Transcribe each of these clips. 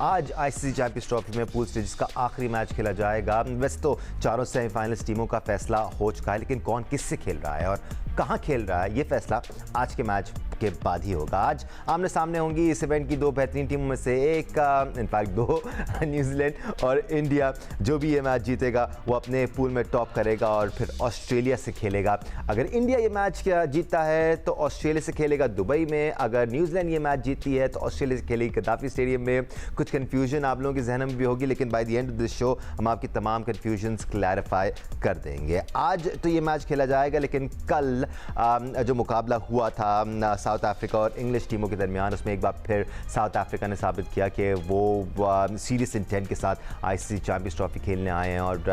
आज ICC champions trophy में pool stage का आखिरी मैच खेला जाएगा। वैसे तो चारों सेमीफाइनल्स टीमों का फैसला हो चुका है, लेकिन कौन किससे खेल रहा है और कहां खेल रहा है, ये फैसला आज के मैच के बाद ही होगा। आज आमने सामने होंगी इस इवेंट की दो बेहतरीन टीमों में से एक, इनफैक्ट दो, न्यूजीलैंड और इंडिया। जो भी ये मैच जीतेगा वो अपने पूल में टॉप करेगा और फिर ऑस्ट्रेलिया से खेलेगा। अगर इंडिया ये मैच जीतता है तो ऑस्ट्रेलिया से खेलेगा दुबई में। अगर न्यूजीलैंड ये मैच जीतती है तो ऑस्ट्रेलिया से खेलेगी गद्दाफी स्टेडियम में। कुछ कन्फ्यूजन आप लोगों के जहन में भी होगी, लेकिन by the end of this show हम आपकी तमाम कन्फ्यूजन्स क्लैरिफाई कर देंगे। आज तो ये मैच खेला जाएगा, लेकिन कल जो मुकाबला हुआ था साउथ अफ्रीका और इंग्लिश टीमों के दरमियान, उसमें एक बार फिर साउथ अफ्रीका ने साबित किया कि वो सीरियस इंटेंट के साथ आईसीसी चैंपियंस ट्रॉफी खेलने आए हैं और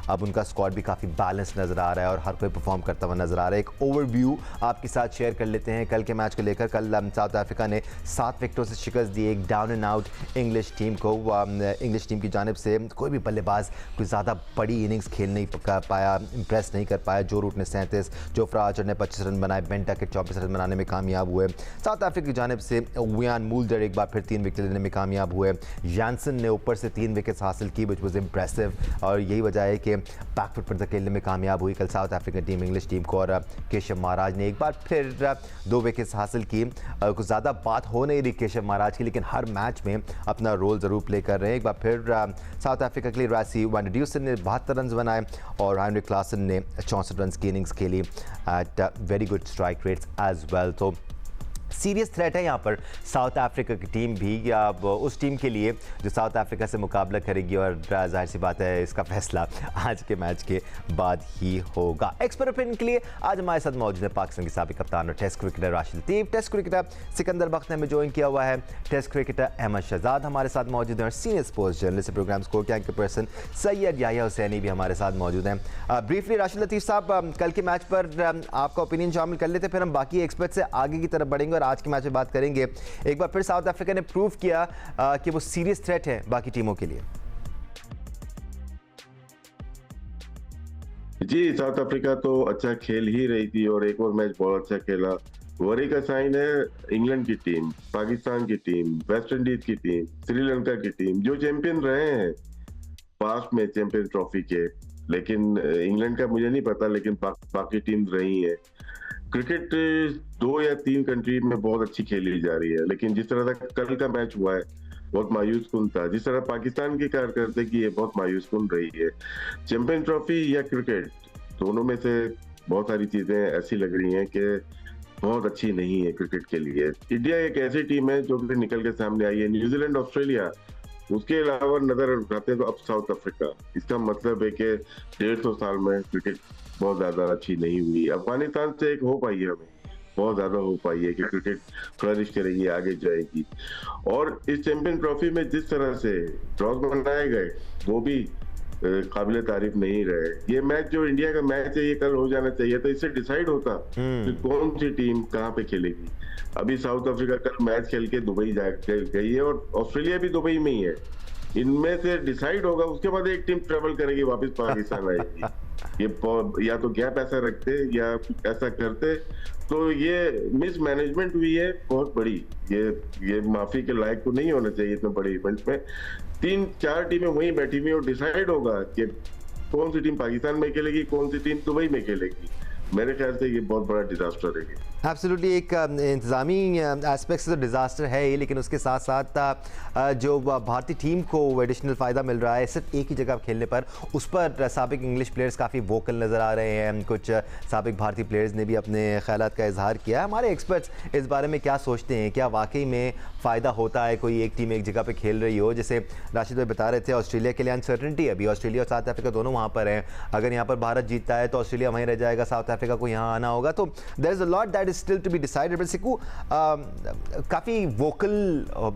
अब उनका स्क्वाड भी काफ़ी बैलेंस नज़र आ रहा है और हर कोई परफॉर्म करता हुआ नज़र आ रहा है। एक ओवरव्यू आपके साथ शेयर कर लेते हैं कल के मैच को लेकर। कल साउथ अफ्रीका ने 7 विकेटों से शिकस्त दी एक down and out English team को। इंग्लिश टीम की जानिब से कोई भी बल्लेबाज कोई ज़्यादा बड़ी इनिंग्स खेल नहीं पाया, इंप्रेस नहीं कर पाया। जो रूट ने 37, जोफ्रा आर्चर ने 25 रन बनाए, बेन टकेट 24 रन बनाने में कामयाब हुए। साउथ अफ्रीका की जानिब से वियान मूल्डर एक बार फिर 3 विकेट लेने में कामयाब हुए। जॉनसन ने ऊपर से 3 विकेट्स हासिल की, विच वॉज इम्प्रेसिव, और यही वजह है कि बैकफुट पर धकेलने में कामयाब हुई कल south African team English team को। और केशव महाराज ने एक बार फिर 2 विकेट्स हासिल की। कुछ ज़्यादा बात हो नहीं रही केशव महाराज की, लेकिन हर मैच में अपना रोल ज़रूर प्ले कर रहे हैं। एक बार फिर साउथ अफ्रीका के लिए रासी वैंडरड्यूसन ने 72 रन बनाए और हेनरिक क्लासन ने 64 रन की इनिंग्स खेली at very good strike rates as well. तो सीरियस थ्रेट है यहाँ पर साउथ अफ्रीका की टीम भी, या उस टीम के लिए जो साउथ अफ्रीका से मुकाबला करेगी, और जाहिर सी बात है इसका फैसला आज के मैच के बाद ही होगा। एक्सपर्ट ओपिनियन के लिए आज हमारे साथ मौजूद है पाकिस्तान के साबिक कप्तान और टेस्ट क्रिकेटर राशिद लतीफ़, टेस्ट क्रिकेटर सिकंदर बख्त ने हमें ज्वाइन किया हुआ है, टेस्ट क्रिकेटर अहमद शहजाद हमारे साथ मौजूद हैं और senior sports journalist program score के एंकर पर्सन सैयद याहिया हुसैनी भी हमारे साथ मौजूद हैं। ब्रीफली राशिद लतीफ़ साहब, कल के मैच पर आपका ओपिनियन शामिल कर लेते, फिर हम बाकी एक्सपर्ट से आगे की तरफ बढ़ेंगे और आज के मैच में बात करेंगे। एक बार फिर साउथ अफ्रीका ने प्रूव किया कि वो सीरियस थ्रेट है बाकी टीमों के लिए। जी, साउथ अफ्रीका तो अच्छा खेल ही रही थी और एक और मैच बहुत अच्छा खेला। वरी का साइन है इंग्लैंड की टीम, पाकिस्तान की टीम, वेस्ट इंडीज की टीम, श्रीलंका की टीम, जो चैंपियन रहे हैं पास्ट में चैंपियंस ट्रॉफी के। लेकिन इंग्लैंड का मुझे नहीं पता, लेकिन बाकी टीम रही है। क्रिकेट 2 या 3 कंट्री में बहुत अच्छी खेली जा रही है, लेकिन जिस तरह का कल का मैच हुआ है बहुत मायूस कुन था। जिस तरह पाकिस्तान की कारकर्दगी है बहुत मायूस कुन रही है। चैंपियंस ट्रॉफी या क्रिकेट, दोनों में से बहुत सारी चीजें ऐसी लग रही हैं कि बहुत अच्छी नहीं है क्रिकेट के लिए। इंडिया एक ऐसी टीम है जो कि निकल के सामने आई है। न्यूजीलैंड, ऑस्ट्रेलिया, उसके अलावा नजर उठाते हैं तो अब साउथ अफ्रीका। इसका मतलब है कि 150 साल में क्रिकेट बहुत ज्यादा अच्छी नहीं हुई। अफगानिस्तान से एक होप आई है, हमें बहुत ज्यादा होप आई है कि क्रिकेट फ्लरिश करेगी, आगे जाएगी। और इस चैंपियन ट्रॉफी में जिस तरह से ड्रॉज बनाए गए वो भी काबिल तारीफ नहीं रहे। ये मैच जो इंडिया का मैच है ये कल हो जाना चाहिए था, इससे डिसाइड होता कि कौन सी टीम कहाँ पे खेलेगी। अभी साउथ अफ्रीका कल मैच खेल के दुबई जा गई है और ऑस्ट्रेलिया भी दुबई में ही है। इनमें से डिसाइड होगा, उसके बाद एक टीम ट्रेवल करेगी, वापस पाकिस्तान आएगी। ये या तो गैप ऐसा रखते या ऐसा करते, तो ये मिसमैनेजमेंट हुई है बहुत बड़ी। ये माफी के लायक तो नहीं होना चाहिए इतने बड़े इवेंट में। 3-4 टीमें वहीं बैठी हुई और डिसाइड होगा कि कौन सी टीम पाकिस्तान में खेलेगी, कौन सी टीम दुबई में खेलेगी। मेरे ख्याल से ये बहुत बड़ा डिजास्टर है। एब्सोल्युटली एक इंतज़ामी एस्पेक्ट से तो डिज़ास्टर है ही, लेकिन उसके साथ साथ जो भारतीय टीम को एडिशनल फ़ायदा मिल रहा है सिर्फ एक ही जगह खेलने पर, उस पर साबिक इंग्लिश प्लेयर्स काफ़ी वोकल नज़र आ रहे हैं। कुछ साबिक भारतीय प्लेयर्स ने भी अपने ख्यालात का इजहार किया है। हमारे एक्सपर्ट्स इस बारे में क्या सोचते हैं? क्या वाकई में फ़ायदा होता है कोई एक टीम एक जगह पर खेल रही हो? जैसे राशिद भाई बता रहे थे, ऑस्ट्रेलिया के लिए अनसर्टनिटी है अभी, ऑस्ट्रेलिया और साउथ अफ्रीका दोनों वहाँ पर हैं। अगर यहाँ पर भारत जीतता है तो ऑस्ट्रेलिया वहीं रह जाएगा, साउथ अफ्रीका को यहाँ आना होगा। तो there is a lot that is still to be decided. काफ़ी वोकल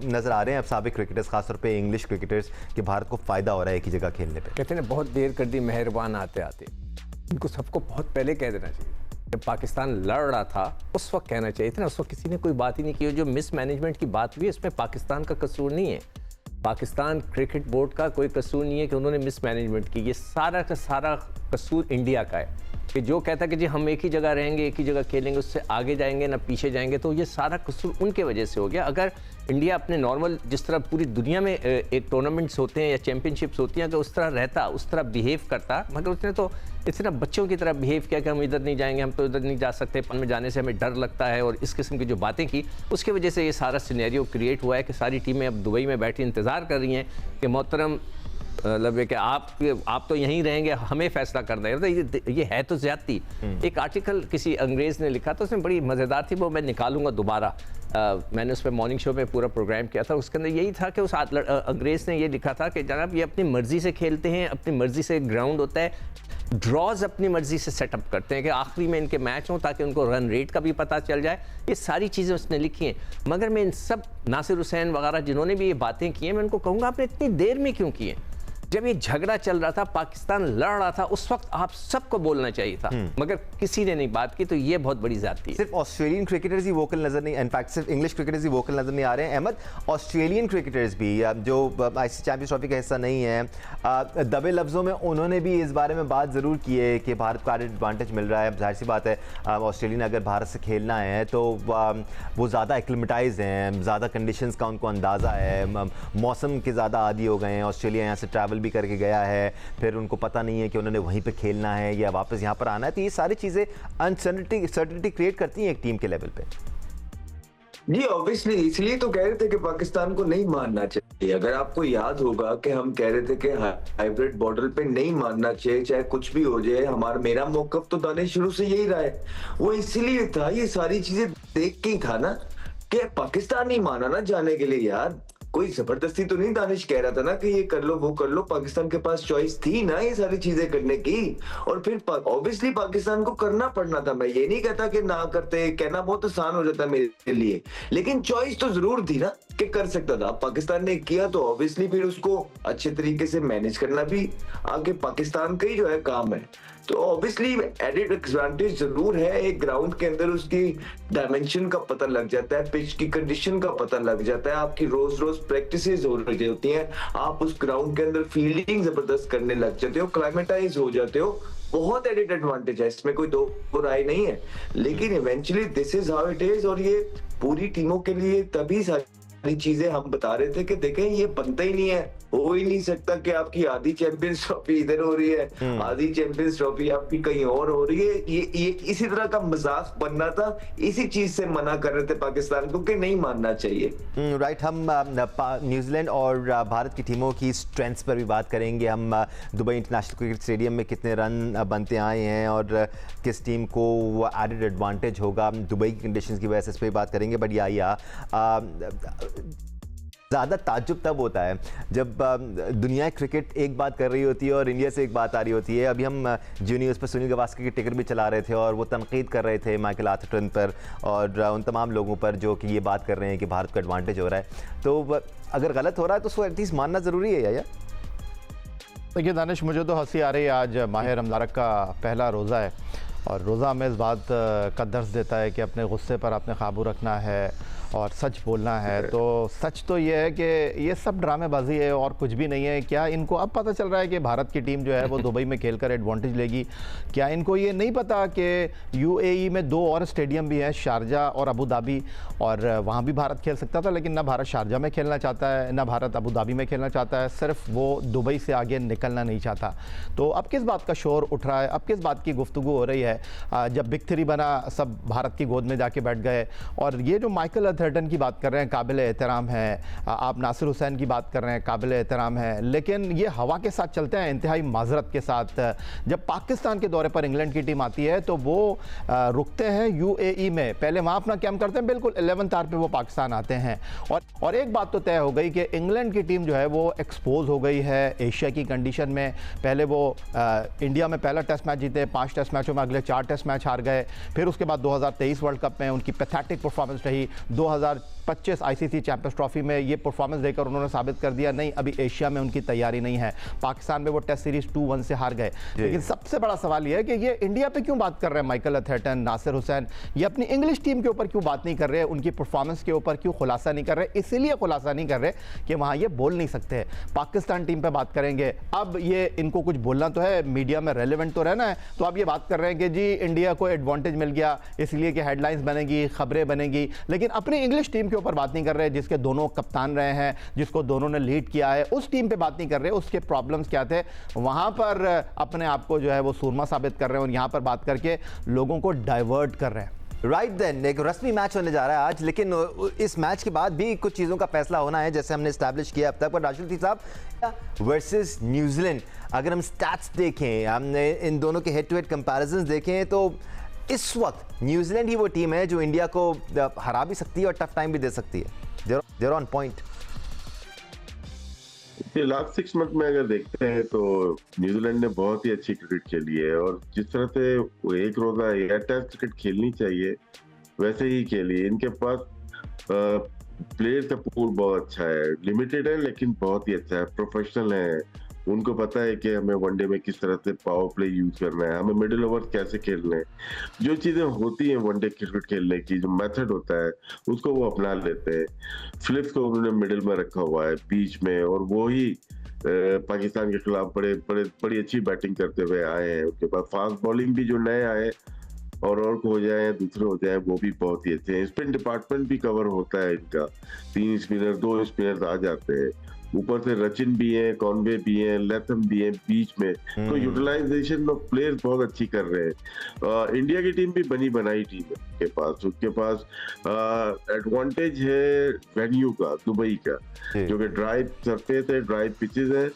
नज़र आ रहे हैं अब साबिक क्रिकेटर्स, खासतौर पे इंग्लिश क्रिकेटर्स, कि भारत को फ़ायदा हो रहा है एक ही जगह खेलने पे। कहते हैं बहुत देर कर दी मेहरबान आते आते। इनको सबको बहुत पहले कह देना चाहिए। जब पाकिस्तान लड़ रहा था उस वक्त कहना चाहिए था ना, उस वक्त किसी ने कोई बात ही नहीं की। जो मिसमैनेजमेंट की बात हुई है इसमें पाकिस्तान का कसूर नहीं है, पाकिस्तान क्रिकेट बोर्ड का कोई कसूर नहीं है कि उन्होंने मिसमैनेजमेंट की। ये सारा का सारा कसूर इंडिया का है कि जो कहता है कि जी हम एक ही जगह रहेंगे, एक ही जगह खेलेंगे, उससे आगे जाएंगे ना पीछे जाएंगे, तो ये सारा कसूर उनके वजह से हो गया। अगर इंडिया अपने नॉर्मल जिस तरह पूरी दुनिया में एक टूर्नामेंट्स होते हैं या चैंपियनशिप्स होती हैं, कि उस तरह रहता, उस तरह बिहेव करता, मगर उसने तो इस तरह बच्चों की तरह बिहेव किया कि हम इधर नहीं जाएंगे, हम तो इधर नहीं जा सकते, पन में जाने से हमें डर लगता है, और इस किस्म की जो बातें की, उसकी वजह से ये सारा सिनेरियो क्रिएट हुआ है कि सारी टीमें अब दुबई में बैठी इंतज़ार कर रही हैं कि मोहतरम मतलब कि आप तो यहीं रहेंगे, हमें फैसला कर दें। तो ये है तो ज्यादती। एक आर्टिकल किसी अंग्रेज़ ने लिखा था, उसमें बड़ी मज़ेदार थी, वो मैं निकालूंगा दोबारा। मैंने उस पर मॉर्निंग शो में पूरा प्रोग्राम किया था, उसके अंदर यही था कि उस अंग्रेज़ ने ये लिखा था कि जनाब ये अपनी मर्ज़ी से खेलते हैं, अपनी मर्ज़ी से ग्राउंड होता है, ड्रॉज अपनी मर्जी से सेटअप करते हैं कि आखिरी में इनके मैच हों ताकि उनको रन रेट का भी पता चल जाए। ये सारी चीज़ें उसने लिखी हैं। मगर मैं इन सब नासिर हुसैन वगैरह जिन्होंने भी ये बातें की हैं, मैं उनको कहूँगा आपने इतनी देर में क्यों की हैं? जब ये झगड़ा चल रहा था, पाकिस्तान लड़ रहा था, उस वक्त आप सबको बोलना चाहिए था, मगर किसी ने नहीं बात की, तो ये बहुत बड़ी ज्यादती है। सिर्फ ऑस्ट्रेलियन क्रिकेटर्स ही वोकल नजर नहीं, इनफैक्ट सिर्फ इंग्लिश क्रिकेटर्स ही वोकल नजर नहीं आ रहे हैं अहमद, ऑस्ट्रेलियन क्रिकेटर्स भी जो आईसीसी चैंपियंस ट्रॉफी का हिस्सा नहीं है, दबे लफ्जों में उन्होंने भी इस बारे में बात ज़रूर की है कि भारत को एडवांटेज मिल रहा है। जाहिर सी बात है, ऑस्ट्रेलिया ने अगर भारत से खेलना है तो वो ज़्यादा एक्लिमेटाइज हैं, ज़्यादा कंडीशंस का उनको अंदाज़ा है, मौसम के ज़्यादा आदी हो गए हैं। ऑस्ट्रेलिया यहाँ से ट्रैवल भी करके गया है, फिर उनको पता नहीं है कि उन्होंने वहीं पे खेलना है या वापस यहाँ पर आना है, तो ये सारी चीज़ें अनसर्टेनिटी क्रिएट करती हैं एक टीम के लेवल पे। जी ऑब्वियसली, इसलिए तो कह रहे थे कि पाकिस्तान को नहीं मानना चाहिए। अगर आपको याद होगा कि हम कह रहे थे कि हाइब्रिड बॉर्डर पे नहीं मानना चाहिए, चाहे कुछ भी हो जाए। मेरा मौकफ तो दानिश शुरू से यही रहा है। वो इसलिए था, ये सारी चीजें देख के ही था ना कि पाकिस्तान नहीं माना ना जाने के लिए। यार कोई जबरदस्ती तो नहीं दानिश कह रहा था ना कि ये कर लो वो कर लो। पाकिस्तान के पास चॉइस थी ना ये सारी चीजें करने की, और फिर ऑब्वियसली पाकिस्तान को करना पड़ना था। मैं ये नहीं कहता कि ना करते, कहना बहुत आसान हो जाता मेरे लिए, लेकिन चॉइस तो जरूर थी ना कि कर सकता था। पाकिस्तान ने किया तो ऑब्वियसली फिर उसको अच्छे तरीके से मैनेज करना भी आगे पाकिस्तान का ही जो है काम है। तो ऑब्वियसली एडेड एडवांटेज जरूर है। एक ग्राउंड के अंदर उसकी डायमेंशन का पता लग जाता है, पिच की कंडीशन का पता लग जाता है, आपकी रोज रोज प्रैक्टिसेस हो रही होती हैं, आप उस ग्राउंड के अंदर फील्डिंग जबरदस्त करने लग जाते हो, क्लाइमेटाइज हो जाते हो। बहुत एडेड एडवांटेज है, इसमें कोई दो राय नहीं है। लेकिन eventually this is how it is, और ये पूरी टीमों के लिए तभी सारी चीजें हम बता रहे थे कि देखें ये बनता ही नहीं है, हो ही नहीं सकता कि आपकी आधी चैंपियंस ट्रॉफी इधर हो रही है, आधी चैंपियंस ट्रॉफी आपकी कहीं और हो रही है। ये इसी तरह का मजाक बनना था, इसी चीज से मना कर रहे थे पाकिस्तान को कि नहीं मानना चाहिए। राइट, हम न्यूजीलैंड और भारत की टीमों की स्ट्रेंथ्स पर भी बात करेंगे। हम दुबई इंटरनेशनल क्रिकेट स्टेडियम में कितने रन बनते आए हैं और किस टीम को एडेड एडवांटेज होगा दुबई की कंडीशंस की वजह से, इस पर बात करेंगे। बट या ज़्यादा ताज्जुब तब होता है जब दुनिया क्रिकेट एक बात कर रही होती है और इंडिया से एक बात आ रही होती है। अभी हम जी न्यूज़ पर सुनील गावस्कर की टिकर भी चला रहे थे और वो तनकीद कर रहे थे माइकल आर्थरटन पर और उन तमाम लोगों पर जो कि ये बात कर रहे हैं कि भारत को एडवांटेज हो रहा है। तो अगर गलत हो रहा है तो उसको एटलीस्ट मानना ज़रूरी है या? देखिए दानिश, मुझे तो हंसी आ रही है। आज माह रमज़ान का पहला रोज़ा है और रोज़ा हमें इस बात का दर्स देता है कि अपने गुस्से पर अपने काबू रखना है और सच बोलना है। तो सच तो ये है कि ये सब ड्रामेबाजी है और कुछ भी नहीं है। क्या इनको अब पता चल रहा है कि भारत की टीम जो है वो दुबई में खेलकर एडवांटेज लेगी? क्या इनको ये नहीं पता कि यूएई में 2 और स्टेडियम भी हैं, शारजा और अबू धाबी, और वहाँ भी भारत खेल सकता था, लेकिन ना भारत शारजा में खेलना चाहता है, ना भारत अबू धाबी में खेलना चाहता है, सिर्फ वो दुबई से आगे निकलना नहीं चाहता। तो अब किस बात का शोर उठ रहा है, अब किस बात की गुफ्तगू हो रही है? जब बिग 3 बना सब भारत की गोद में जाके बैठ गए। और ये जो माइकल आर्थरटन की बात कर रहे हैं काबिल एहतराम है, आप नासिर हुसैन की बात कर रहे हैं काबिल एहतराम है, लेकिन ये हवा के साथ चलते हैं, इंतहाई माजरत के साथ। जब पाकिस्तान के दौरे पर इंग्लैंड की टीम आती है तो वो रुकते हैं यूएई में, पहले वहाँ अपना कैंप करते हैं, बिल्कुल 11th आवर पे वो पाकिस्तान आते हैं। और एक बात तो तय हो गई कि इंग्लैंड की टीम जो है वो एक्सपोज हो गई है एशिया की कंडीशन में। पहले वो इंडिया में पहला टेस्ट मैच जीते, 5 टेस्ट मैचों में अगले 4 टेस्ट मैच हार गए। फिर उसके बाद 2023 वर्ल्ड कप में उनकी पैथेटिक परफॉर्मेंस रही। 2025 आईसीसी चैंपियंस ट्रॉफी में ये परफॉर्मेंस देकर उन्होंने साबित कर दिया नहीं, अभी एशिया में उनकी तैयारी नहीं है। पाकिस्तान में वो टेस्ट सीरीज 2-1 से हार गए। लेकिन सबसे बड़ा सवाल ये है कि ये इंडिया पे क्यों बात कर रहे हैं माइकल आर्थरटन, नासिर हुसैन? ये अपनी इंग्लिश टीम के ऊपर क्यों बात नहीं कर रहे, उनकी परफॉर्मेंस के ऊपर क्यों खुलासा नहीं कर रहे? इसीलिए खुलासा नहीं कर रहे कि वहाँ ये बोल नहीं सकते। पाकिस्तान टीम पर बात करेंगे, अब ये इनको कुछ बोलना तो है, मीडिया में रेलिवेंट तो रहना है। तो अब ये बात कर रहे हैं कि जी इंडिया को एडवांटेज मिल गया इसलिए कि हेडलाइंस बनेगी, खबरें बनेगी, लेकिन अपनी इंग्लिश टीम के ऊपर बात नहीं कर रहे जिसके दोनों कप्तान रहे हैं, जिसको दोनों ने लीड किया है, उस टीम पे बात नहीं कर रहे उसके प्रॉब्लम्स क्या थे, वहां पर अपने आप को जो है वो सूरमा साबित कर रहे हैं और यहाँ पर बात करके लोगों को डाइवर्ट कर रहे हैं। राइट देन, एक रस्मी मैच होने जा रहा है आज, लेकिन इस मैच के बाद भी कुछ चीज़ों का फैसला होना है जैसे हमने एस्टैब्लिश किया अब तक। पर राशिद साहब वर्सेस न्यूजीलैंड, अगर हम स्टैट्स देखें, हमने इन दोनों के हेड टू हेड कंपैरिजंस देखें, तो इस वक्त न्यूजीलैंड ही वो टीम है जो इंडिया को हरा भी सकती है और टफ टाइम भी दे सकती है। They're on point. Last 6 month में अगर देखते हैं तो न्यूजीलैंड ने बहुत ही अच्छी क्रिकेट खेली है और जिस तरह से वो एक रोजा या टेस्ट क्रिकेट खेलनी चाहिए वैसे ही खेली। इनके पास प्लेयर का पूल बहुत अच्छा है, लिमिटेड है लेकिन बहुत ही अच्छा है, प्रोफेशनल है। उनको पता है कि हमें वनडे में किस तरह से पावर प्ले यूज करना है, हमें मिडिल ओवर कैसे खेलना है, जो चीजें होती हैं वनडे क्रिकेट खेलने की, जो मेथड होता है उसको वो अपना लेते हैं। फिलिप्स को उन्होंने मिडिल में रखा हुआ है बीच में, और वो ही पाकिस्तान के खिलाफ बड़ी अच्छी बैटिंग करते हुए आए हैं। उसके बाद फास्ट बॉलिंग भी जो नए आए और को हो जाए दूसरे हो जाए वो भी बहुत ही अच्छे हैं। स्पिन डिपार्टमेंट भी कवर होता है इनका, 3 स्पिनर 2 स्पिनर आ जाते हैं, ऊपर से रचिन भी है, कॉनवे भी है, लेथम भी है बीच में, तो यूटिलाइजेशन ऑफ प्लेयर्स बहुत अच्छी कर रहे हैं। इंडिया की टीम भी बनी बनाई टीम है के पास, उसके पास एडवांटेज है वेन्यू का, दुबई का, जो कि ड्राई सरफेस है, ड्राई पिचेस है।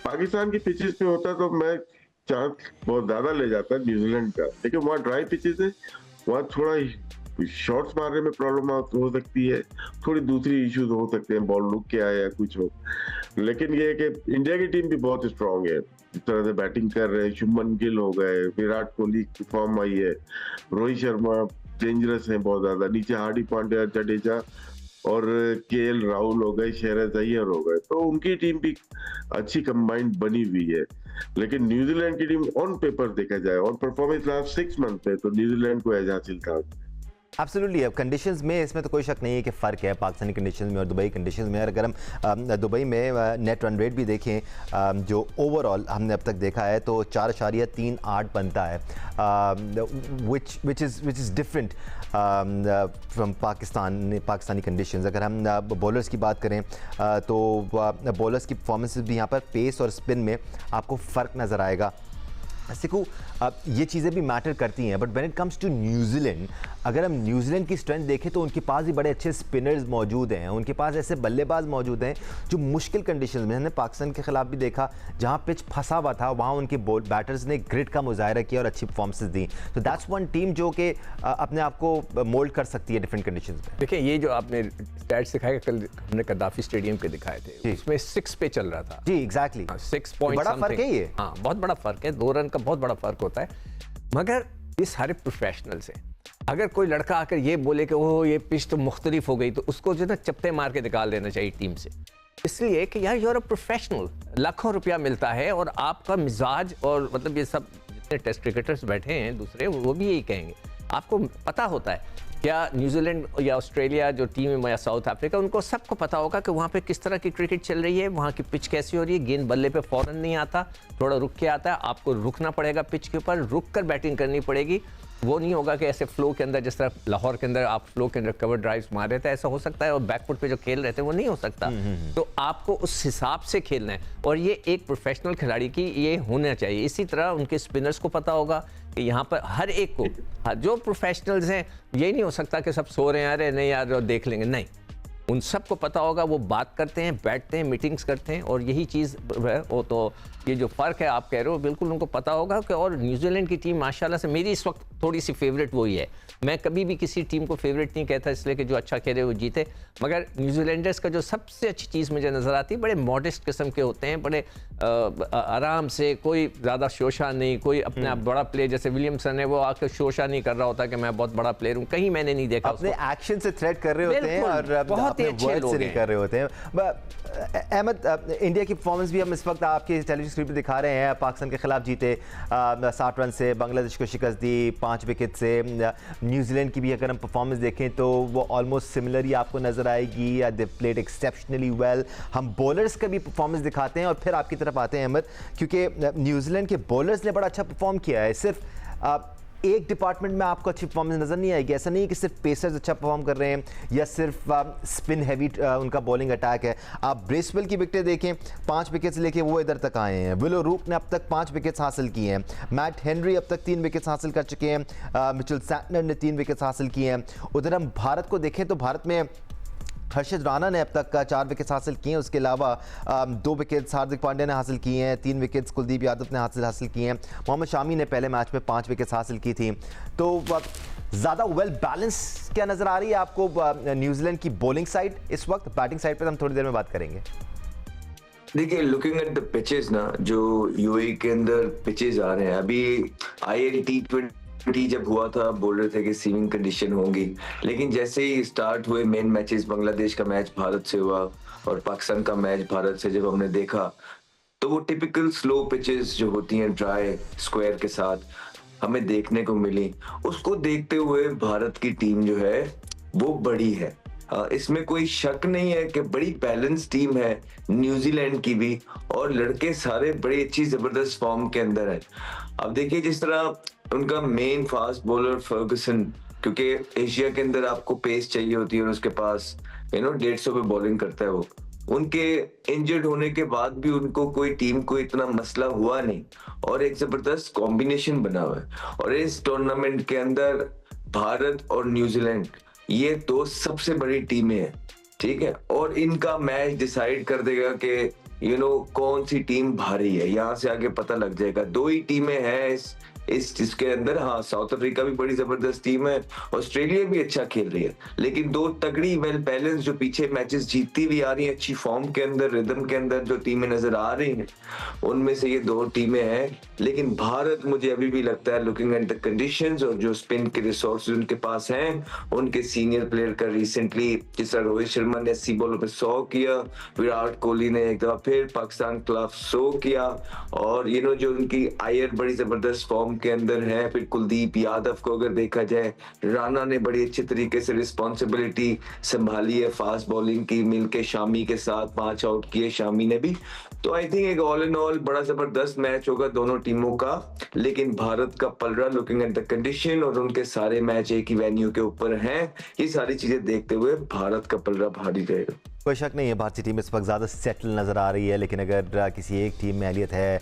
पाकिस्तान की पिचेस पे होता तो मैं चांस बहुत ज्यादा ले जाता न्यूजीलैंड का, लेकिन वहाँ ड्राई पिचेस है, वहाँ थोड़ा शॉट्स मारने में प्रॉब्लम हो सकती है, थोड़ी दूसरी इश्यूज हो सकते हैं, बॉल रुक के आए या कुछ हो। लेकिन ये है कि इंडिया की टीम भी बहुत स्ट्रांग है, जिस तरह से बैटिंग कर रहे हैं, शुभमन गिल हो गए, विराट कोहली की फॉर्म आई है, रोहित शर्मा डेंजरस है बहुत ज्यादा, नीचे हार्दिक पांड्या, जडेजा और केएल राहुल हो गए, शेहराज अय्यर हो गए, तो उनकी टीम भी अच्छी कंबाइंड बनी हुई है। लेकिन न्यूजीलैंड की टीम ऑन पेपर देखा जाए और परफॉर्मेंस लास्ट 6 मंथ में, तो न्यूजीलैंड को एज हासिल था। एब्सोल्युटली, अब कंडीशंस में इसमें तो कोई शक नहीं है कि फ़र्क है पाकिस्तानी कंडीशंस में और दुबई कंडीशंस में। और अगर हम दुबई में नेट रन रेट भी देखें, जो ओवरऑल हमने अब तक देखा है, तो 4.38 बनता है, which is different from Pakistani conditions. अगर हम बॉलर्स की बात करें तो बॉलर्स की परफॉर्मेंसेस भी यहाँ पर पेस और स्पिन में आपको फ़र्क नज़र आएगा। सिकू, ये चीज़ें भी मैटर करती हैं, but when it comes to New Zealand, अगर हम न्यूजीलैंड की स्ट्रेंथ देखें तो उनके पास भी बड़े अच्छे स्पिनर्स मौजूद हैं, उनके पास ऐसे बल्लेबाज मौजूद हैं जो मुश्किल कंडीशंस में, हमने पाकिस्तान के खिलाफ भी देखा जहां पिच फंसा हुआ था, वहां उनके बैटर्स ने ग्रिड का मुजाहरा किया और अच्छी परफॉर्मेंसेस दी। तो दैट्स वन टीम जो कि अपने आप को मोल्ड कर सकती है डिफरेंट कंडीशंस में। देखिए, ये जो आपने स्टैट्स दिखाए, कल हमने कद्दाफी स्टेडियम के दिखाए थे, उसमें 6 पे चल रहा था। जी एग्जैक्टली, 6 पॉइंट, बड़ा फर्क है ये। हाँ, बहुत बड़ा फर्क है, 2 रन का बहुत बड़ा फर्क होता है। मगर ये सारे प्रोफेशनल्स हैं। अगर कोई लड़का आकर ये बोले कि ओह ये पिच तो मुख्तलिफ हो गई, तो उसको जो है ना चप्पे मार के निकाल देना चाहिए टीम से। इसलिए कि यार, यू आर अ प्रोफेशनल, लाखों रुपया मिलता है और आपका मिजाज, और मतलब ये सब जितने टेस्ट क्रिकेटर्स बैठे हैं दूसरे, वो भी यही कहेंगे। आपको पता होता है क्या न्यूजीलैंड या ऑस्ट्रेलिया जो टीम है या साउथ अफ्रीका, उनको सबको पता होगा कि वहाँ पे किस तरह की क्रिकेट चल रही है, वहाँ की पिच कैसी हो रही है, गेंद बल्ले पे फौरन नहीं आता, थोड़ा रुक के आता है, आपको रुकना पड़ेगा पिच के ऊपर, रुक कर बैटिंग करनी पड़ेगी। वो नहीं होगा कि ऐसे फ्लो के अंदर, जिस तरह लाहौर के अंदर आप फ्लो के अंदर कवर ड्राइव्स मार रहे थे, ऐसा हो सकता है, और बैकफुट पे जो खेल रहे थे वो नहीं हो सकता। तो आपको उस हिसाब से खेलना है, और ये एक प्रोफेशनल खिलाड़ी की ये होना चाहिए। इसी तरह उनके स्पिनर्स को पता होगा कि यहाँ पर हर एक को, जो प्रोफेशनल्स हैं, ये नहीं हो सकता कि सब सो रहे हैं, अरे नहीं यार देख लेंगे, नहीं, उन सबको पता होगा, वो बात करते हैं, बैठते हैं, मीटिंग्स करते हैं, और यही चीज़ है। वो तो ये जो फ़र्क है आप कह रहे हो, बिल्कुल उनको पता होगा कि, और न्यूजीलैंड की टीम माशाल्लाह से मेरी इस वक्त थोड़ी सी फेवरेट वही है। मैं कभी भी किसी टीम को फेवरेट नहीं कहता, इसलिए कि जो अच्छा खेले वो जीते, मगर न्यूजीलैंडर्स का जो सबसे अच्छी चीज़ मुझे नज़र आती है, बड़े मॉडेस्ट किस्म के होते हैं, बड़े आराम से, कोई ज़्यादा शोशा नहीं, कोई अपने आप बड़ा प्लेयर, जैसे विलियमसन है, वो आकर शोशा नहीं कर रहा होता कि मैं बहुत बड़ा प्लेयर हूँ, कहीं मैंने नहीं देखा। अपने एक्शन से थ्रेट कर रहे होते हैं और बहुत ही अच्छे लोग नहीं कर रहे होते हैं। अहमद, इंडिया की परफॉर्मेंस भी हम इस वक्त आपके टेलीविजन स्क्रीन पर दिखा रहे हैं। पाकिस्तान के खिलाफ जीते 60 रन से, बांग्लादेश को शिकस्त दी 5 विकेट से। न्यूजीलैंड की भी अगर हम परफॉर्मेंस देखें तो वो ऑलमोस्ट सिमिलर ही आपको नजर आएगी, दे प्लेड एक्सेप्शनली वेल। हम बॉलर्स का भी परफॉर्मेंस दिखाते हैं और फिर आपकी तरफ आते हैं अहमद, क्योंकि न्यूजीलैंड के बॉलर्स ने बड़ा अच्छा परफॉर्म किया है। सिर्फ एक डिपार्टमेंट में आपको अच्छी परफॉर्मेंस नजर नहीं आएगी? ऐसा नहीं है कि सिर्फ पेसर्स अच्छा परफॉर्म कर रहे हैं या सिर्फ स्पिन हैवी उनका बॉलिंग अटैक है। आप ब्रेसवेल की विकेटें देखें, 5 विकेट्स लेके वो इधर तक आए हैं। विलो रूक ने अब तक 5 विकेट्स हासिल किए हैं। मैट हेनरी अब तक 3 विकेट्स हासिल कर चुके हैं। मिचेल सैंटनर ने 3 विकेट्स हासिल किए हैं। उधर हम भारत को देखें तो भारत में हर्षित राणा ने अब तक 4 विकेट्स हासिल किए हैं। उसके अलावा 2 विकेट्स हार्दिक पांड्या ने हासिल किए हैं। 3 विकेट्स कुलदीप यादव ने हासिल किए हैं। मोहम्मद शामी ने पहले मैच में 5 विकेट्स हासिल की थी। तो ज़्यादा वेल बैलेंस क्या नज़र आ रही है आपको न्यूजीलैंड की बॉलिंग साइड इस वक्त? बैटिंग साइड पर हम थोड़ी देर में बात करेंगे। देखिए, लुकिंग एट द पिचेस ना, जो यूएई के अंदर पिचेस आ रहे हैं, अभी ILT20 जब हुआ था बोल रहे थे कि सीविंग कंडीशन होंगी, लेकिन जैसे ही स्टार्ट हुए मेन मैचेस, बांग्लादेश का मैच भारत से हुआ और पाकिस्तान का मैच भारत से जब हमने देखा, तो वो टिपिकल स्लो पिचेस जो होती हैं ड्राई स्क्वायर के साथ हमें देखने को मिली। उसको देखते हुए भारत की टीम जो है वो बड़ी है, इसमें कोई शक नहीं है कि बड़ी बैलेंस टीम है न्यूजीलैंड की भी, और लड़के सारे बड़ी अच्छी जबरदस्त फॉर्म के अंदर है। अब देखिए, जिस तरह उनका मेन फास्ट बॉलर फर्गुसन, क्योंकि एशिया के अंदर आपको पेस चाहिए होती है और उसके पास 150 पे बॉलिंग करता है वो, उनके इंजर्ड होने के बाद भी उनको कोई टीम को इतना मसला हुआ नहीं और एक जबरदस्त कॉम्बिनेशन बना हुआ है। और इस टूर्नामेंट के अंदर भारत और न्यूजीलैंड ये 2 सबसे बड़ी टीमें हैं, ठीक है, और इनका मैच डिसाइड कर देगा कि कौन सी टीम भारी है। यहाँ से आगे पता लग जाएगा। 2 ही टीमें हैं इस जिसके अंदर, हाँ, साउथ अफ्रीका भी बड़ी जबरदस्त टीम है, ऑस्ट्रेलिया भी अच्छा खेल रही है, लेकिन 2 तगड़ी वेल बैलेंस जो पीछे मैचेस जीतती भी आ रही हैं अच्छी फॉर्म के अंदर, रिदम के अंदर जो टीमें नजर आ रही हैं, उनमें से ये 2 टीमें हैं। लेकिन भारत मुझे अभी भी लगता है, लुकिंग एट द कंडीशंस और जो स्पिन के रिसोर्सेज उनके पास हैं, उनके सीनियर प्लेयर का रिसेंटली, जिस तरह रोहित शर्मा ने 80 बॉलों पे 100 किया, विराट कोहली ने एक दफा फिर पाकिस्तान के खिलाफ 100 किया, और जो उनकी आयर बड़ी जबरदस्त फॉर्म के अंदर है। फिर कुलदीप यादव को अगर देखा जाए, राणा ने बड़ी अच्छे तरीके से रिस्पॉन्सिबिलिटी संभाली है फास्ट बॉलिंग की, मिलके शामी के साथ 5 आउट किए शामी ने भी। तो आई थिंक एक ऑल इन ऑल बड़ा जबरदस्त मैच होगा दोनों टीमों का, लेकिन भारत का पलड़ा, लुकिंग एट द कंडीशन और उनके सारे मैच एक ही वेन्यू के ऊपर हैं, ये सारी चीजें देखते हुए भारत का पलड़ा भारी रहेगा। कोई शक नहीं है भारतीय टीम इस वक्त ज़्यादा सेटल नज़र आ रही है, लेकिन अगर किसी एक टीम में अहलियत है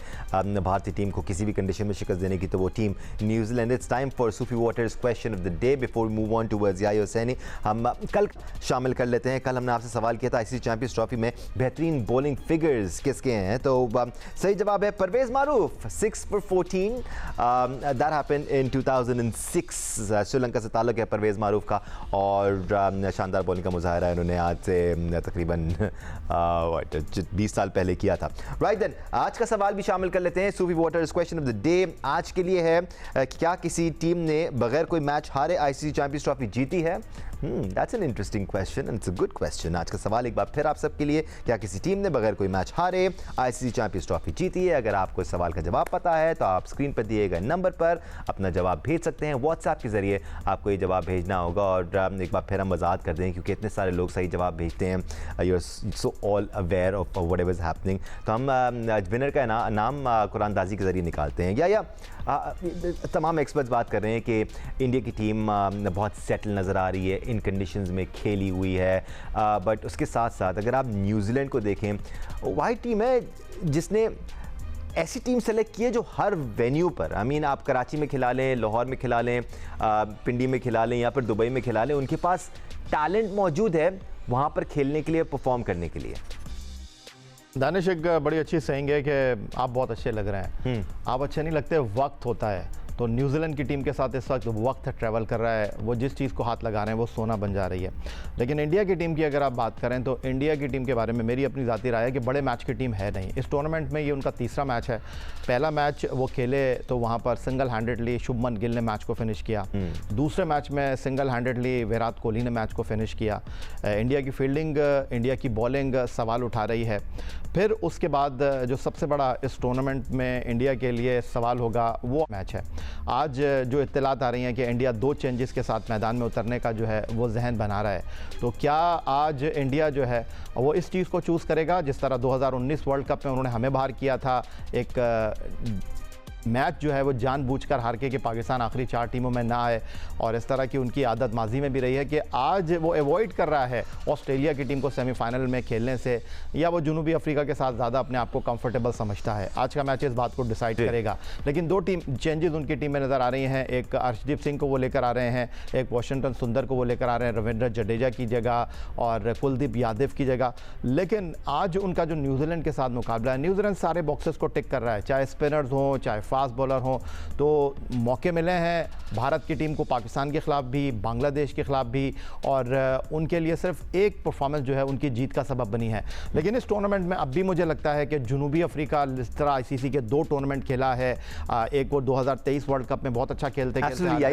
भारतीय टीम को किसी भी कंडीशन में शिकस्त देने की, तो वो team New Zealand. It's time for Sufi waters question of the day before move on towards Yahya Hussaini. हम कल शामिल कर लेते हैं। कल हमने आपसे सवाल किया था ICC चैंपियंस ट्रॉफी में बेहतरीन बॉलिंग फिगर्स किसके हैं, तो सही जवाब है परवेज़ मारूफ, 6 for 14। That happened in 2006। Sri Lanka से ताल्लुक है परवेज़ मारूफ का, और शानदार बॉलिंग का मुजाहरा इन्होंने आज से तकरीबन 20 साल पहले किया था। राइट देन, आज का सवाल भी शामिल कर लेते हैं। Sufi waters question of the day आज के लिए है, क्या किसी टीम ने बगैर कोई मैच हारे ICC चैंपियंस ट्रॉफी जीती है? That's an interesting question and it's a good question. आज का सवाल एक बार फिर आप सबके लिए, क्या किसी टीम ने बगैर कोई मैच हारे ICC चैंपियंस ट्रॉफी जीती है? अगर आपको इस सवाल का जवाब पता है तो आप स्क्रीन पर दिए गए नंबर पर अपना जवाब भेज सकते हैं। व्हाट्सएप के जरिए आपको ये जवाब भेजना होगा, और एक बार फिर हम वजाहत कर दें क्योंकि इतने सारे लोग सही जवाब भेजते हैं, you are so all aware of whatever is happening. तो हम विनर का नाम कुरानदाजी के जरिए निकालते हैं। या तमाम एक्सपर्ट्स बात कर रहे हैं कि इंडिया की टीम बहुत सेटल नज़र आ रही है, इन कंडीशंस में खेली हुई है, बट उसके साथ साथ अगर आप न्यूजीलैंड को देखें, वही टीम है जिसने ऐसी टीम सेलेक्ट की है जो हर वेन्यू पर, आप कराची में खिला लें, लाहौर में खिला लें, पिंडी में खिला लें या फिर दुबई में खिला लें, उनके पास टैलेंट मौजूद है वहाँ पर खेलने के लिए, परफॉर्म करने के लिए। दानिश, एक बड़ी अच्छी सेइंग है कि आप बहुत अच्छे लग रहे हैं। आप अच्छे नहीं लगते, वक्त होता है। तो न्यूजीलैंड की टीम के साथ इस वक्त वक्त ट्रैवल कर रहा है, वो जिस चीज़ को हाथ लगा रहे हैं वो सोना बन जा रही है। लेकिन इंडिया की टीम की अगर आप बात करें तो इंडिया की टीम के बारे में मेरी अपनी ज़ाती राय है कि बड़े मैच की टीम है नहीं। इस टूर्नामेंट में ये उनका 3रा मैच है। पहला मैच वो खेले तो वहाँ पर सिंगल हैंडेडली शुभमन गिल ने मैच को फिनिश किया। दूसरे मैच में सिंगल हैंडेडली विराट कोहली ने मैच को फिनिश किया। इंडिया की फील्डिंग, इंडिया की बॉलिंग सवाल उठा रही है। फिर उसके बाद जो सबसे बड़ा इस टूर्नामेंट में इंडिया के लिए सवाल होगा वो मैच है। आज जो इत्तलात आ रही हैं कि इंडिया 2 चेंजेस के साथ मैदान में उतरने का जो है वो जहन बना रहा है। तो क्या आज इंडिया जो है वो इस चीज़ को चूज़ करेगा जिस तरह 2019 वर्ल्ड कप में उन्होंने हमें बाहर किया था, एक मैच जो है वो जानबूझकर हार के कि पाकिस्तान आखिरी 4 टीमों में ना आए, और इस तरह की उनकी आदत माजी में भी रही है कि आज वो अवॉइड कर रहा है ऑस्ट्रेलिया की टीम को सेमीफाइनल में खेलने से, या वो जनूबी अफ्रीका के साथ ज़्यादा अपने आप को कंफर्टेबल समझता है। आज का मैच इस बात को डिसाइड करेगा। लेकिन 2 टीम चेंजेस उनकी टीम में नज़र आ रही हैं। एक अर्शदीप सिंह को वो लेकर आ रहे हैं, एक वाशिंगटन सुंदर को वो लेकर आ रहे हैं रविंद्र जडेजा की जगह और कुलदीप यादव की जगह। लेकिन आज उनका जो न्यूजीलैंड के साथ मुकाबला है, न्यूजीलैंड सारे बॉक्सेस को टिक कर रहा है, चाहे स्पिनर्स हों चाहे फास्ट बॉलर हों। तो मौके मिले हैं भारत की टीम को पाकिस्तान के ख़िलाफ़ भी, बांग्लादेश के ख़िलाफ़ भी, और उनके लिए सिर्फ एक परफॉर्मेंस जो है उनकी जीत का सबब बनी है। लेकिन इस टूर्नामेंट में अब भी मुझे लगता है कि जनूबी अफ्रीका इस तरह आईसीसी के 2 टूर्नामेंट खेला है, एक वो 2023 वर्ल्ड कप में बहुत अच्छा खेलते हैं।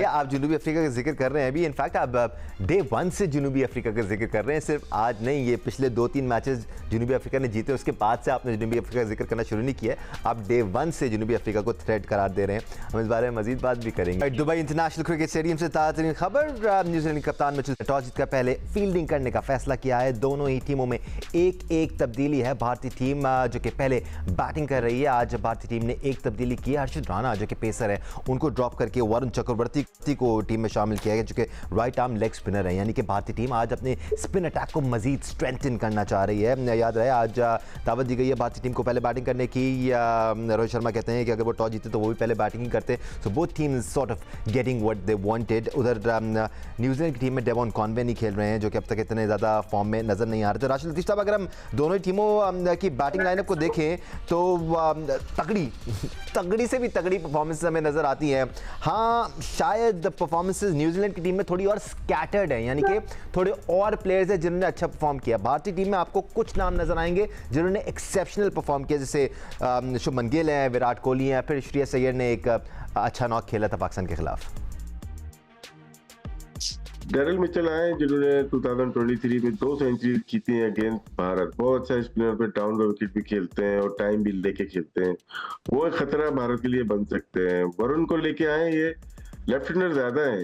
आप जनूबी अफ्रीका का जिक्र कर रहे हैं अभी, इनफैक्ट आप डे 1 से जनूबी अफ्रीका का जिक्र कर रहे हैं, सिर्फ आज नहीं, ये पिछले 2-3 मैचेस जनूबी अफ्रीका ने जीते, उसके बाद से आपने जनूबी अफ्रीका का जिक्र करना शुरू नहीं किया। आप डे 1 से जनूबी अफ्रीका को थ्रेट करार दे रहे हैं। हम इस बारे में मजीद बात भी करेंगे। दुबई इंटरनेशनल क्रिकेट स्टेडियम से ताज़ा तरीन खबर, न्यूजीलैंड के कप्तान मिचेल टॉस जीतकर पहले फील्डिंग करने का फैसला किया है। दोनों ही टीमों में एक तब्दीली है। भारतीय टीम जो कि पहले बैटिंग कर रही है, आज भारतीय टीम ने एक तब्दीली की है। हर्षित राणा जो कि पेसर है, उनको ड्रॉप करके वरुण चक्रवर्ती को टीम में शामिल किया गया, जो कि राइट आर्म लेग स्पिनर है। यानी कि भारतीय टीम आज अपने स्पिन अटैक को मजीद स्ट्रेंथन करना चाह रही है। याद रहे आज दावत दी गई है भारतीय टीम को पहले बैटिंग करने की। रोहित शर्मा कहते हैं कि अगर वो टॉस जीते तो वो भी पहले बैटिंग ही करते। So both teams sort of getting what they wanted. उधर न्यूजीलैंड की टीम में डेवॉन कॉनवे नहीं खेल रहे हैं, जो कि अब तक इतने ज़्यादा फॉर्म में नजर नहीं आ रहे। तो राशिद लतीफ़ साहब, अगर हम दोनों ही टीमों की बैटिंग लाइनअप को देखें तो तगड़ी से भी तगड़ी परफॉर्मेंस हमें नजर आती है। हाँ, शायद परफॉर्मेंसेज न्यूजीलैंड की टीम में थोड़ी और स्कैटर्ड है, यानी कि थोड़े और प्लेयर्स हैं जिन्होंने अच्छा परफॉर्म किया। भारतीय टीम में आपको कुछ नाम नजर आएंगे जिन्होंने एक्सेप्शनल परफॉर्म किया, जैसे शुभमन गिल है, विराट कोहली है, फिर श्रेयस अय्यर ने एक अच्छा नॉक खेला था पाकिस्तान के खिलाफ। डेरिल मिचेल आए जिन्होंने 2023 में 2 सेंचुरी जीती हैं अगेंस्ट भारत। बहुत अच्छा स्पिनर पे डाउन द विकेट भी खेलते हैं और टाइम भी लेके खेलते हैं। वो एक खतरा भारत के लिए बन सकते हैं। वरुण को लेके आए, ये लेफ्ट हैंडर ज्यादा है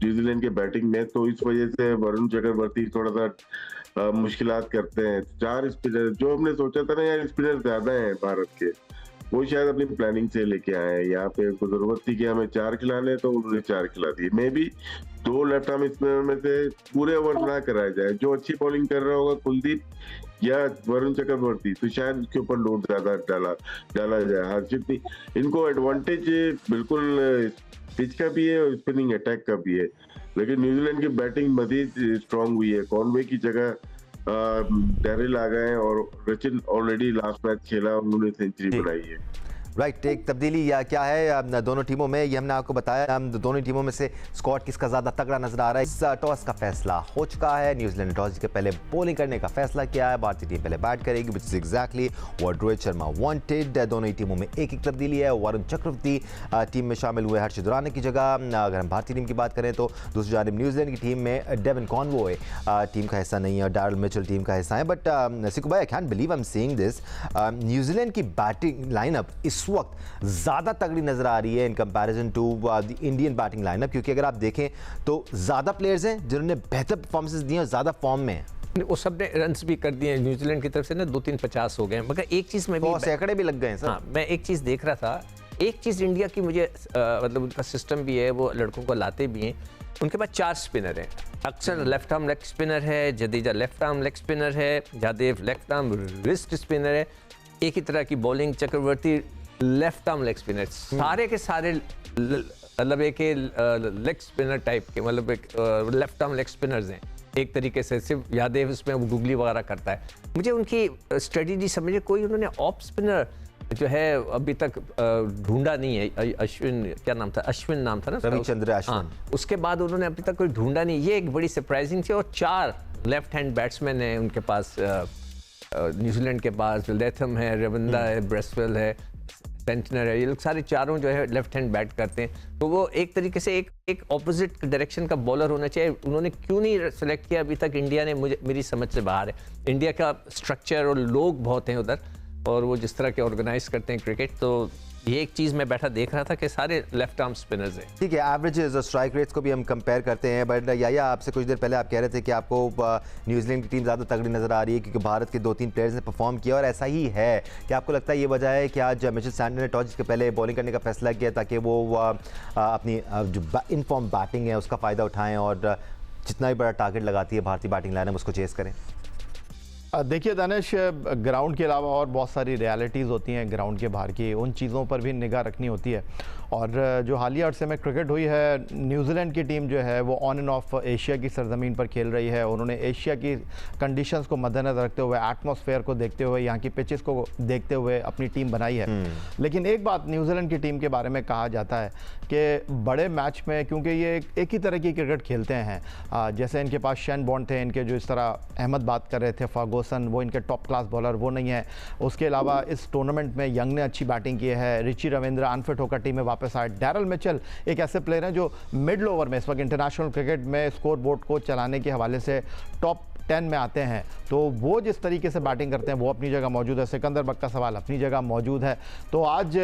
न्यूजीलैंड के बैटिंग में, तो इस वजह से वरुण चक्रवर्ती थोड़ा सा मुश्किलात करते हैं। 4 स्पिनर जो हमने सोचा था ना यार स्पिनर ज्यादा है भारत के, वो शायद अपनी प्लानिंग से लेके आए। यहाँ पे उनको जरूरत थी कि हमें 4 खिलाने, तो उन्होंने 4 खिला दिए। मे भी 2 लेफ्ट आर्म स्पिनर में से पूरे ओवर ना कराया जाए। जो अच्छी बॉलिंग कर रहा होगा कुलदीप या वरुण चक्रवर्ती, तो शायद उसके ऊपर लोड ज्यादा डाला जाए। हर्षित भी, इनको एडवांटेज बिल्कुल पिच का भी है और स्पिनिंग अटैक का भी है। लेकिन न्यूजीलैंड की बैटिंग मजीद स्ट्रांग हुई है। कॉनवे की जगह डेरिल आ गए और रचिन ऑलरेडी लास्ट मैच खेला, उन्होंने सेंचुरी बनाई है। राइट, एक तब्दीली या क्या है दोनों टीमों में, ये हमने आपको बताया। दोनों टीमों में से स्क्वाड किसका ज़्यादा तगड़ा नजर आ रहा है। इस टॉस का फैसला हो चुका है। न्यूजीलैंड ने टॉस के पहले बॉलिंग करने का फैसला किया है। भारतीय टीम पहले बैट करेगी, which is exactly what Rohit Sharma wanted. दोनों ही टीमों में एक तब्दीली है। वरुण चक्रवर्ती टीम में शामिल हुए हर्षित राणा की जगह। अगर हम भारतीय टीम की बात करें तो दूसरी जानिब न्यूजीलैंड की टीम में डेवन कॉनवे टीम का हिस्सा नहीं है और डैरिल मिचेल टीम का हिस्सा है। बट सिकू भाई, I can believe I am saying this, New Zealand की बैटिंग लाइनअप इस वक्त ज़्यादा तगड़ी नजर आ रही है in comparison to the Indian batting lineup, क्योंकि अगर आप देखें तो ज़्यादा प्लेयर्स हैं जिन्होंने बेहतर परफॉर्मेंसेस दी हैं और ज़्यादा फॉर्म में हैं। वो सब ने रन्स भी कर दिए न्यूजीलैंड की तरफ से ना, 2-3 50 हो गए। मगर एक चीज़ में भी सैकड़े भी लग गए हैं सर। हाँ, मैं एक चीज़ देख रहा था, एक चीज़ इंडिया की मुझे मतलब उनका सिस्टम भी है, वो लड़कों को लाते भी हैं। उनके पास 4 स्पिनर हैं। अक्सर लेफ्ट आर्म लेग स्पिनर है, Jadeja left arm leg spinner है, Yadav left arm wrist spinner है। एक ही तरह की bowling, Chakravarthy left arm leg spinner, सारे के सारे मतलब एक लेग स्पिनर टाइप के, मतलब एक लेफ्ट आर्म लेग स्पिनर्स हैं एक तरीके से। सिर्फ यादव उसमें वो गुगली वगैरह करता है। मुझे उनकी स्ट्रेटजी समझे, कोई उन्होंने ऑफ स्पिनर जो है अभी तक ढूंढा नहीं है। अश्विन, क्या नाम था, अश्विन नाम था ना, रविचंद्र अश्विन। हाँ, उसके बाद उन्होंने अभी तक कोई ढूंढा नहीं। ये एक बड़ी सरप्राइजिंग थी। और 4 लेफ्ट हैंड बैट्समैन है उनके पास, न्यूजीलैंड के पास लेथम है, रविंद्र है, ब्रेसवेल है, सेंटनर है। ये लोग सारे चारों जो है लेफ्ट हैंड बैट करते हैं। तो वो एक तरीके से एक ऑपोजिट डायरेक्शन का बॉलर होना चाहिए। उन्होंने क्यों नहीं सेलेक्ट किया अभी तक इंडिया ने, मेरी समझ से बाहर है। इंडिया का स्ट्रक्चर और लोग बहुत हैं उधर, और वो जिस तरह के ऑर्गेनाइज करते हैं क्रिकेट, तो ये एक चीज़ मैं बैठा देख रहा था कि सारे लेफ्ट आर्म स्पिनर्स हैं। ठीक है, एवरेजेस और स्ट्राइक रेट्स को भी हम कंपेयर करते हैं, बट या आपसे कुछ देर पहले आप कह रहे थे कि आपको न्यूजीलैंड की टीम ज़्यादा तगड़ी नज़र आ रही है क्योंकि भारत के 2-3 प्लेयर्स ने परफॉर्म किया, और ऐसा ही है कि आपको लगता है ये वजह है कि आज मिचेल सैंटनर ने टॉस जीतने के पहले बॉलिंग करने का फैसला किया ताकि वो अपनी जो इनफॉर्म बैटिंग है उसका फ़ायदा उठाएँ और जितना भी बड़ा टारगेट लगाती है भारतीय बैटिंग लाइनअप उसको चेस करें? देखिए दानिश, ग्राउंड के अलावा और बहुत सारी रियलिटीज़ होती हैं ग्राउंड के बाहर की, उन चीज़ों पर भी निगाह रखनी होती है। और जो हालिया अरसे में क्रिकेट हुई है, न्यूजीलैंड की टीम जो है वो ऑन एंड ऑफ एशिया की सरजमीन पर खेल रही है। उन्होंने एशिया की कंडीशंस को मद्देनज़र रखते हुए, एटमॉस्फेयर को देखते हुए, यहाँ की पिचेस को देखते हुए अपनी टीम बनाई है। लेकिन एक बात न्यूजीलैंड की टीम के बारे में कहा जाता है कि बड़े मैच में, क्योंकि ये एक ही तरह की क्रिकेट खेलते हैं, जैसे इनके पास शेन बॉन्ड थे, इनके जो इस तरह अहमद बात कर रहे थे, फर्गूसन, वो इनके टॉप क्लास बॉलर वो नहीं है। उसके अलावा इस टूर्नामेंट में यंग ने अच्छी बैटिंग की है, रिची रविंद्र अनफिट होकर टीम में वापस आए, डैरल मिचेल एक ऐसे प्लेयर हैं जो मिडल ओवर में इस वक्त इंटरनेशनल क्रिकेट में स्कोर बोर्ड को चलाने के हवाले से टॉप 10 में आते हैं। तो वो जिस तरीके से बैटिंग करते हैं वो अपनी जगह मौजूद है। सिकंदर बट का सवाल अपनी जगह मौजूद है। तो आज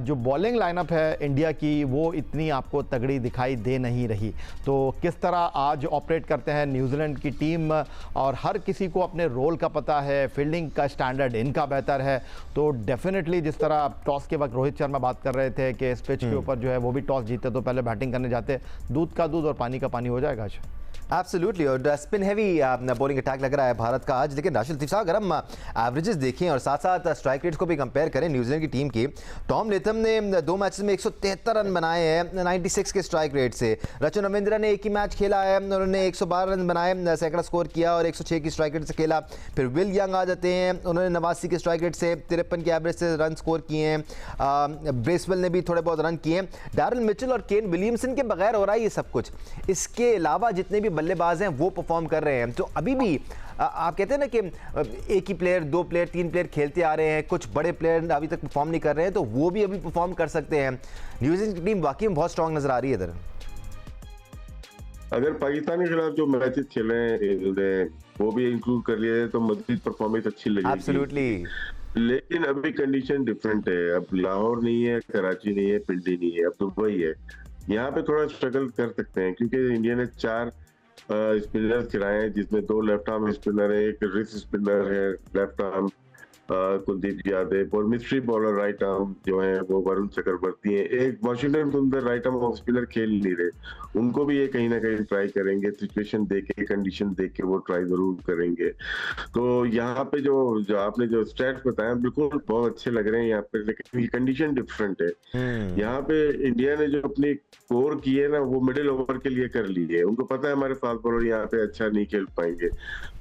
जो बॉलिंग लाइनअप है इंडिया की वो इतनी आपको तगड़ी दिखाई दे नहीं रही। तो किस तरह आज ऑपरेट करते हैं न्यूजीलैंड की टीम, और हर किसी को अपने रोल का पता है, फील्डिंग का स्टैंडर्ड इनका बेहतर है। तो डेफिनेटली जिस तरह टॉस के वक्त रोहित शर्मा बात कर रहे थे कि इस पिच के ऊपर जो है वो भी टॉस जीते तो पहले बैटिंग करने जाते, दूध का दूध और पानी का पानी हो जाएगा आज। एब्सोल्युटली, और स्पिन हैवी बॉलिंग अटैक लग रहा है भारत का आज। लेकिन राशिद लतीफ़ साहब, अगर हम एवरेजेस देखें और साथ साथ स्ट्राइक रेट्स को भी कंपेयर करें न्यूजीलैंड की टीम की, टॉम लेथम ने 2 मैचेस में 173 रन बनाए हैं 96 के स्ट्राइक रेट से। रचिन रविंद्र ने एक ही मैच खेला है, उन्होंने 112 रन बनाए, सैकड़ा स्कोर किया और 106 की स्ट्राइक रेट से खेला। फिर विल यंग आ जाते हैं, उन्होंने 89 के स्ट्राइक रेट से 53 के एवरेज से रन स्कोर किए हैं। ब्रेसवेल ने भी थोड़े बहुत रन किए हैं। डैरल मिचेल और केन विलियमसन के बगैर हो रहा है ये सब कुछ। इसके अलावा जितने भी बल्लेबाज हैं वो परफॉर्म कर रहे हैं। तो अभी भी आप कहते हैं ना कि एक ही प्लेयर, 2 प्लेयर, 3 प्लेयर खेलते आ रहे हैं, कुछ बड़े प्लेयर अभी तक परफॉर्म नहीं कर रहे हैं, तो वो भी अभी परफॉर्म कर सकते हैं। न्यूजीलैंड की टीम वाकई में बहुत स्ट्रांग नजर आ रही है इधर। अगर पाकिस्तान के खिलाफ जो मैचेस खेले हैं वो भी इंक्लूड कर लिया जाए तो मजीद परफॉर्मेंस अच्छी लगेगी। एब्सोल्युटली, लेकिन अभी कंडीशन डिफरेंट है। अब लाहौर नहीं है, कराची नहीं है, पिंडी नहीं है, अब दुबई है। यहाँ पे थोड़ा स्ट्रगल कर सकते हैं क्योंकि इंडिया ने 4 स्पिनर्स खिलाए हैं, जिसमें 2 लेफ्ट आर्म स्पिनर है, एक रिस्ट स्पिनर है लेफ्ट आर्म कुलदीप यादव, और मिस्ट्री बॉलर राइट आर्म जो है वो वरुण चक्रवर्ती है। एक वाशिंगटन सुंदर राइट आर्म ऑफ स्पिनर खेल नहीं रहे, उनको भी ये कहीं ना कहीं ट्राई करेंगे, सिचुएशन देख के, कंडीशन देख के वो ट्राई जरूर करेंगे। तो यहाँ पे जो आपने जो स्टैट्स बताया बिल्कुल बहुत अच्छे लग रहे हैं यहाँ पे, लेकिन कंडीशन डिफरेंट है। यहाँ पे इंडिया ने जो अपनी स्कोर की है ना वो मिडिल ओवर के लिए कर ली है। उनको पता है हमारे फास्ट बॉलर यहाँ पे अच्छा नहीं खेल पाएंगे।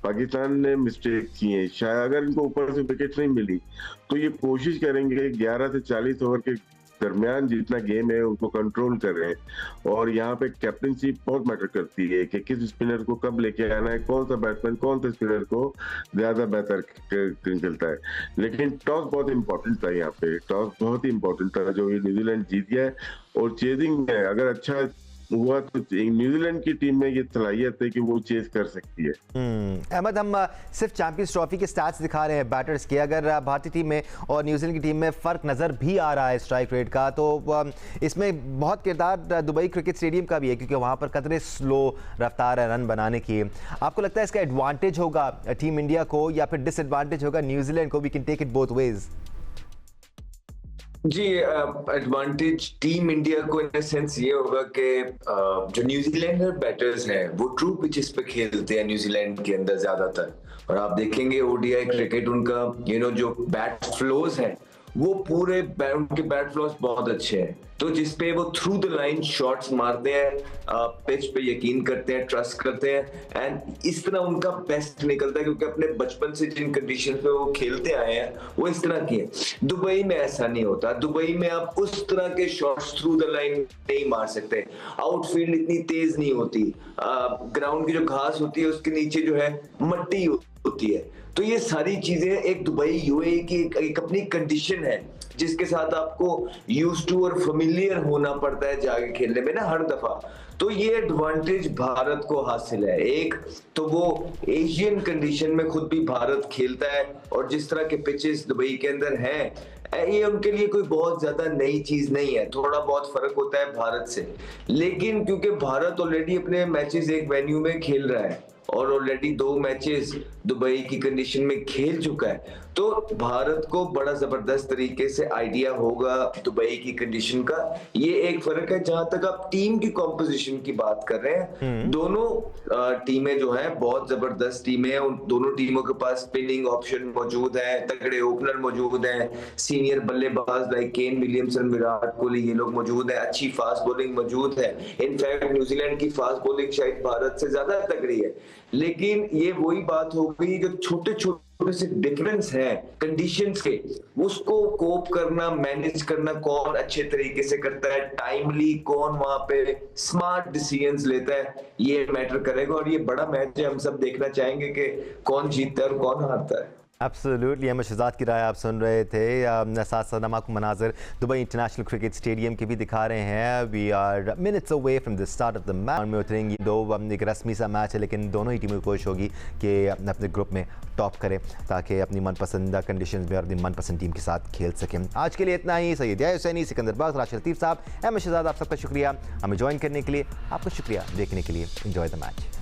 पाकिस्तान ने मिस्टेक की है, शायद अगर इनको ऊपर से विकेट नहीं मिली तो ये कोशिश करेंगे 11 से 40 ओवर के दरमियान जितना गेम है उनको कंट्रोल कर रहे हैं। और यहाँ पे कैप्टनसी बहुत मैटर करती है कि किस स्पिनर को कब लेके आना है, कौन सा बैट्समैन कौन सा स्पिनर को ज्यादा बेहतर खेलता है। लेकिन टॉस बहुत इंपॉर्टेंट था, यहाँ पे टॉस बहुत ही इंपॉर्टेंट था जो ये न्यूजीलैंड जीत गया है। और चेजिंग में अगर अच्छा हुआ तो न्यूजीलैंड की टीम में ये सलाहियत है कि वो चेज कर सकती है। अहमद, हम सिर्फ चैंपियंस ट्रॉफी के स्टैट्स दिखा रहे हैं बैटर्स के, अगर भारतीय टीम में और न्यूजीलैंड की टीम में फ़र्क नज़र भी आ रहा है स्ट्राइक रेट का, तो इसमें बहुत किरदार दुबई क्रिकेट स्टेडियम का भी है क्योंकि वहाँ पर कतरे स्लो रफ्तार है रन बनाने की। आपको लगता है इसका एडवांटेज होगा टीम इंडिया को या फिर डिसएडवांटेज होगा न्यूजीलैंड को? We can take it both ways. जी, एडवांटेज टीम इंडिया को इन सेंस ये होगा कि जो न्यूजीलैंडर बैटर्स हैं वो ट्रू पिचेस पे खेलते हैं न्यूजीलैंड के अंदर ज्यादातर। और आप देखेंगे ओडीआई क्रिकेट उनका जो बैट फ्लोज हैं वो पूरे उनके बैट फ्लोज बहुत अच्छे हैं। तो जिसपे वो थ्रू द लाइन शॉट्स मारते हैं, पिच पे यकीन करते हैं, ट्रस्ट करते हैं, एंड इस तरह उनका बेस्ट निकलता है क्योंकि अपने बचपन से जिन कंडीशन पे वो खेलते आए हैं वो इस तरह की है। दुबई में ऐसा नहीं होता। दुबई में आप उस तरह के शॉट्स थ्रू द लाइन नहीं मार सकते। आउटफील्ड इतनी तेज नहीं होती, ग्राउंड की जो घास होती है उसके नीचे जो है मट्टी होती है। तो ये सारी चीजें एक दुबई यूएई की एक अपनी कंडीशन है जिसके साथ आपको यूज्ड टू और फेमिलियर होना पड़ता है जाके खेलने में ना हर दफा। तो ये एडवांटेज भारत को हासिल है। एक तो वो एशियन कंडीशन में खुद भी भारत खेलता है और जिस तरह के पिचेस दुबई के अंदर हैं, ये उनके लिए कोई बहुत ज्यादा नई चीज नहीं है, थोड़ा बहुत फर्क होता है भारत से, लेकिन क्योंकि भारत ऑलरेडी अपने मैचेस एक वेन्यू में खेल रहा है और ऑलरेडी 2 मैचेस दुबई की कंडीशन में खेल चुका है, तो भारत को बड़ा जबरदस्त तरीके से आइडिया होगा दुबई की कंडीशन का। ये एक फर्क है। जहां तक आप टीम की कॉम्पोजिशन की बात कर रहे हैं, दोनों टीमें जो हैं बहुत जबरदस्त टीमें हैं। उन दोनों टीमों के पास स्पिनिंग ऑप्शन मौजूद है, तगड़े ओपनर मौजूद हैं, सीनियर बल्लेबाज like Kane Williamson, Virat Kohli, ये लोग मौजूद हैं, अच्छी फास्ट बॉलिंग मौजूद है। इनफैक्ट न्यूजीलैंड की फास्ट बॉलिंग शायद भारत से ज्यादा तगड़ी है, लेकिन ये वही बात हो गई जो छोटे छोटे से डिफरेंस है कंडीशंस के, उसको कोप करना, मैनेज करना कौन अच्छे तरीके से करता है, टाइमली कौन वहां पे स्मार्ट डिसीजंस लेता है, ये मैटर करेगा। और ये बड़ा मैच है, हम सब देखना चाहेंगे कि कौन जीतता है और कौन हारता है। एब्सोल्युटली, अहमद शहजाद की राय आप सुन रहे थे। साथ साथ हम आपको मनाजर दुबई इंटरनेशनल क्रिकेट स्टेडियम के भी दिखा रहे हैं। We are minutes away from the start of the match में उतरेंगी। एक रस्मी सा मैच है, लेकिन दोनों ही टीमों की कोशिश होगी कि अपने ग्रुप में टॉप करें ताकि अपनी मनपसंदा कंडीशन में और अपनी मनपसंद टीम के साथ खेल सकें। आज के लिए इतना ही। सैयद हुसैनी, सिकंदर बख्श, राशिद लतीफ़ साहब, अहमद शहजाद, आप सबका शुक्रिया हमें ज्वाइन करने के लिए। आपका शुक्रिया देखने के लिए। Enjoy the match.